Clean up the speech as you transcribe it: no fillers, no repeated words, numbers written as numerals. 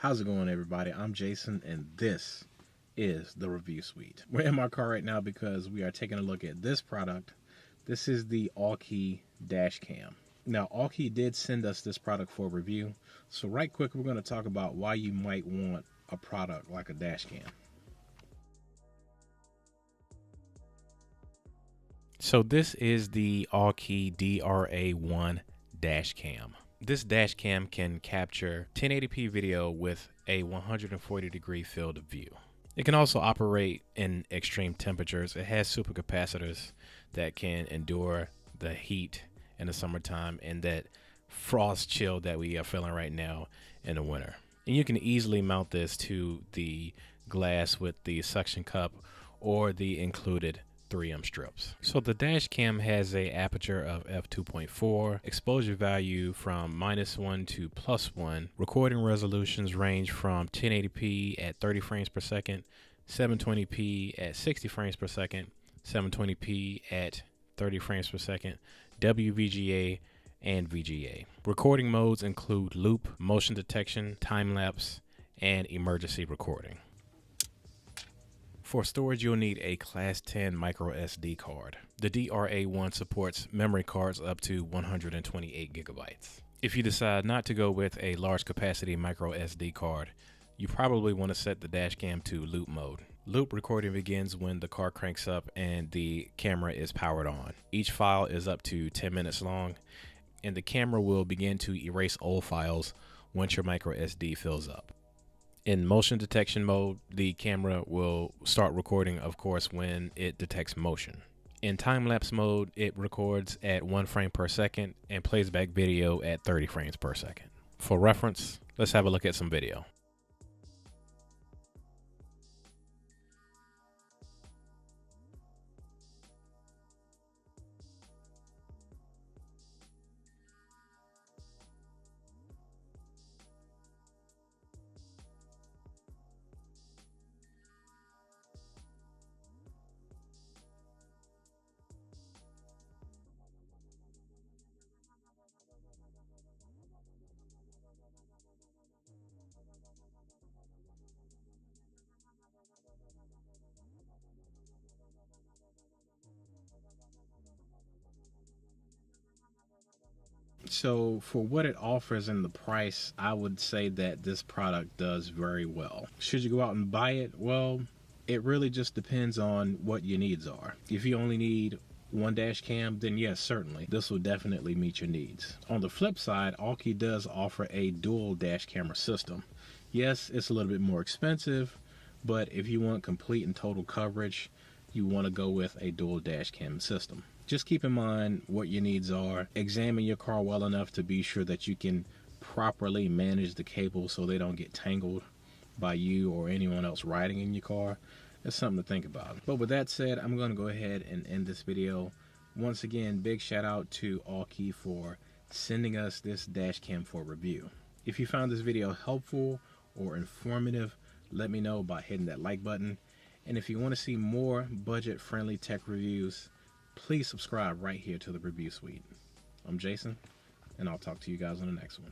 How's it going, everybody? I'm Jason, and this is the Review Suite. We're in my car right now because we are taking a look at this product. This is the Aukey Dash Cam. Now, Aukey did send us this product for review, so right quick, we're going to talk about why you might want a product like a dash cam. So this is the Aukey DRA1 Dash Cam. This dash cam can capture 1080p video with a 140-degree field of view. It can also operate in extreme temperatures. It has supercapacitors that can endure the heat in the summertime and that frost chill that we are feeling right now in the winter. And you can easily mount this to the glass with the suction cup or the included 3M strips. So the dash cam has a aperture of f2.4, exposure value from -1 to +1. Recording resolutions range from 1080p at 30 frames per second, 720p at 60 frames per second, 720p at 30 frames per second, WVGA and VGA. Recording modes include loop, motion detection, time-lapse, and emergency recording. For storage, you'll need a Class 10 micro SD card. The DRA1 supports memory cards up to 128 gigabytes. If you decide not to go with a large capacity micro SD card, you probably want to set the dash cam to loop mode. Loop recording begins when the car cranks up and the camera is powered on. Each file is up to 10 minutes long, and the camera will begin to erase old files once your micro SD fills up. In motion detection mode, the camera will start recording, of course, when it detects motion. In time-lapse mode, it records at 1 frame per second and plays back video at 30 frames per second. For reference, let's have a look at some video. So for what it offers and the price, I would say that this product does very well. Should you go out and buy it? Well, it really just depends on what your needs are. If you only need one dash cam, then yes, certainly, this will definitely meet your needs. On the flip side, Aukey does offer a dual dash camera system. Yes, it's a little bit more expensive, but if you want complete and total coverage, you want to go with a dual dash cam system. Just keep in mind what your needs are. Examine your car well enough to be sure that you can properly manage the cables so they don't get tangled by you or anyone else riding in your car. That's something to think about. But with that said, I'm going to go ahead and end this video. Once again, big shout out to Aukey for sending us this dash cam for review. If you found this video helpful or informative, let me know by hitting that like button. And if you want to see more budget-friendly tech reviews, please subscribe right here to the Review Suite. I'm Jason, and I'll talk to you guys on the next one.